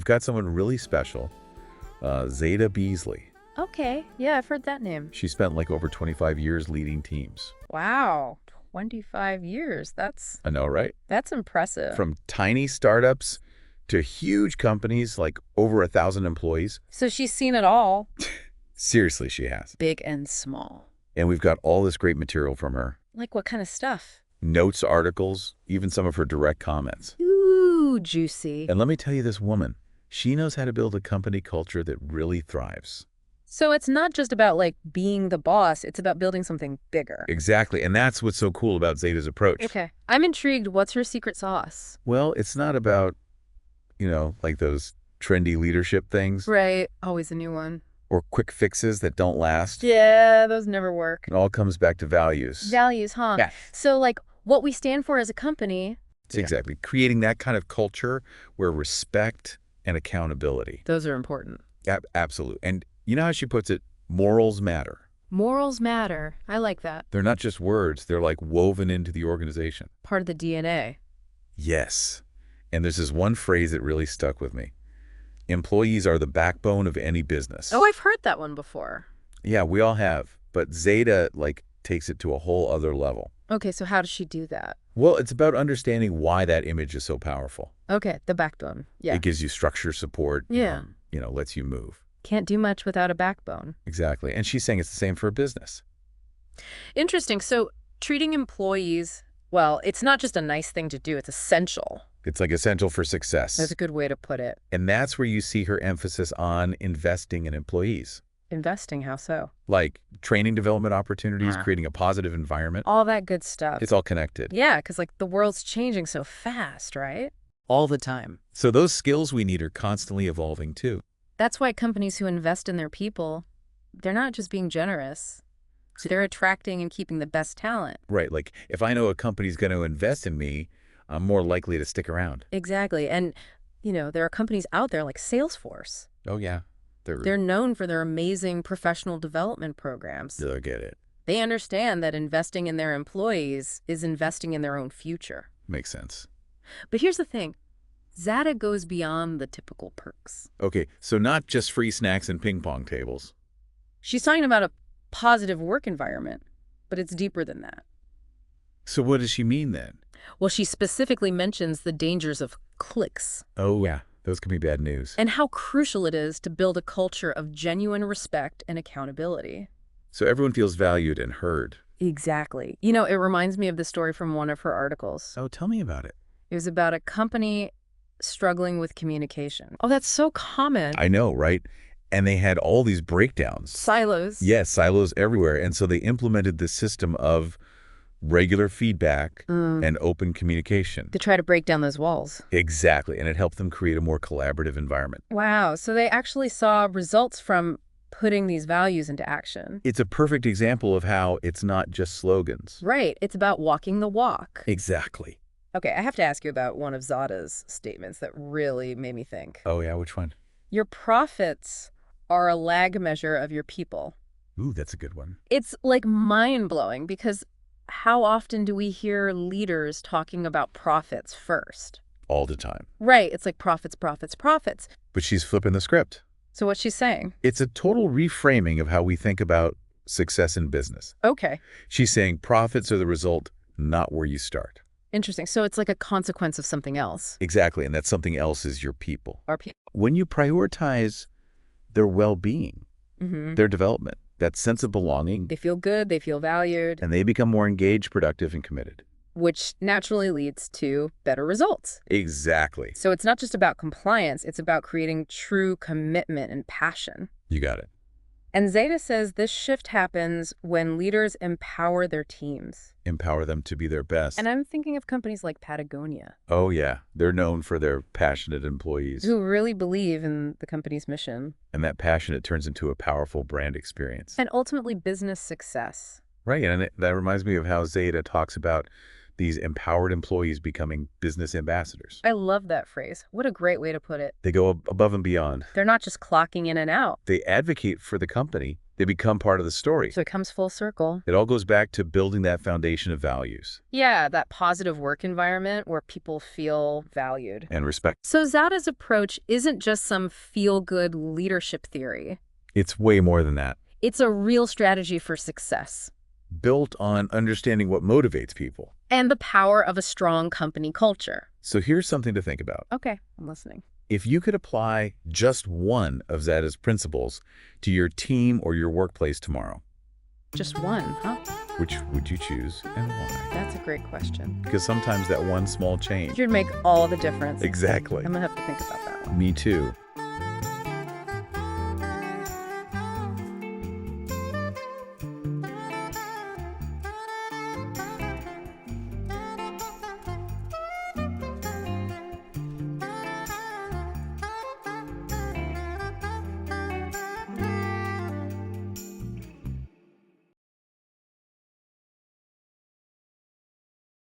We've got someone really special, Zada Beasley. Okay, yeah, I've heard that name. She spent like over 25 years leading teams. Wow, 25 years. I know, right? That's impressive. From tiny startups to huge companies like over 1,000 employees. So she's seen it all, Seriously, she has. big and small. And we've got all this great material from her. Like what kind of stuff? Notes, articles, even some of her direct comments. Ooh, juicy. And let me tell you, this woman, she knows how to build a company culture that really thrives. So it's not just about like being the boss, it's about building something bigger. Exactly. And that's what's so cool about Zada's approach. Okay, I'm intrigued. What's her secret sauce? Well, it's not about, like those trendy leadership things Right, always a new one. or quick fixes that don't last. Yeah, those never work. It all comes back to values. Values, huh? Yeah. So like what we stand for as a company. Exactly. Creating that kind of culture where respect and accountability. Those are important. Absolutely. And you know how she puts it? Morals matter. Morals matter. I like that. They're not just words. They're like woven into the organization. Part of the DNA. Yes. And there's this one phrase that really stuck with me. Employees are the backbone of any business. Oh, I've heard that one before. Yeah, we all have. But Zada, takes it to a whole other level. Okay, so how does she do that? Well, it's about understanding why that image is so powerful. Okay, the backbone. Yeah. It gives you structure, support. Yeah. Lets you move. Can't do much without a backbone. Exactly. And she's saying it's the same for a business. Interesting. So treating employees, well, it's not just a nice thing to do, it's essential. It's essential for success. That's a good way to put it. And that's where you see her emphasis on investing in employees. Investing, how so? Like training development opportunities, creating a positive environment. All that good stuff. It's all connected. Yeah, because the world's changing so fast, right? All the time. So those skills we need are constantly evolving too. That's why companies who invest in their people, they're not just being generous. They're attracting and keeping the best talent. Right. If I know a company's going to invest in me, I'm more likely to stick around. Exactly. And, there are companies out there like Salesforce. Oh, yeah. They're known for their amazing professional development programs. They'll get it. They understand that investing in their employees is investing in their own future. Makes sense. But here's the thing. Zada goes beyond the typical perks. Okay, so not just free snacks and ping pong tables. She's talking about a positive work environment, but it's deeper than that. So what does she mean then? Well, she specifically mentions the dangers of cliques. Oh, yeah. Those can be bad news. And how crucial it is to build a culture of genuine respect and accountability. So everyone feels valued and heard. Exactly. It reminds me of the story from one of her articles. Oh, tell me about it. It was about a company struggling with communication. Oh, that's so common. I know, right? And they had all these breakdowns. Silos. Yes, silos everywhere. And so they implemented this system of regular feedback and open communication. To try to break down those walls. Exactly. And it helped them create a more collaborative environment. Wow. So they actually saw results from putting these values into action. It's a perfect example of how it's not just slogans. Right. It's about walking the walk. Exactly. Okay, I have to ask you about one of Zada's statements that really made me think. Oh, yeah? Which one? Your profits are a lag measure of your people. Ooh, that's a good one. It's mind-blowing because how often do we hear leaders talking about profits first? All the time. Right, it's like profits, profits, profits. But she's flipping the script. So what's she saying? It's a total reframing of how we think about success in business. Okay. She's saying profits are the result, not where you start. Interesting. So it's like a consequence of something else. Exactly, and that something else is your people. Our people. When you prioritize their well-being, their development, that sense of belonging, They feel good, they feel valued, and they become more engaged, productive, and committed. which naturally leads to better results. Exactly. So it's not just about compliance, it's about creating true commitment and passion. You got it. And Zada says this shift happens when leaders empower their teams. Empower them to be their best. And I'm thinking of companies like Patagonia, Oh, yeah. They're known for their passionate employees. who really believe in the company's mission. And that passion, it turns into a powerful brand experience. And ultimately business success. Right, and that reminds me of how Zada talks about these empowered employees becoming business ambassadors. I love that phrase. What a great way to put it. They go above and beyond. They're not just clocking in and out. They advocate for the company. They become part of the story. So it comes full circle. It all goes back to building that foundation of values Yeah, that positive work environment where people feel valued. and respect. So Zada's approach isn't just some feel-good leadership theory. It's way more than that. It's a real strategy for success. Built on understanding what motivates people. And the power of a strong company culture. So here's something to think about. Okay, I'm listening. If you could apply just one of Zada's principles to your team or your workplace tomorrow, Just one, huh? which would you choose and why? That's a great question. Because sometimes that one small change. You'd make all the difference. Exactly. I'm gonna have to think about that one. Me too.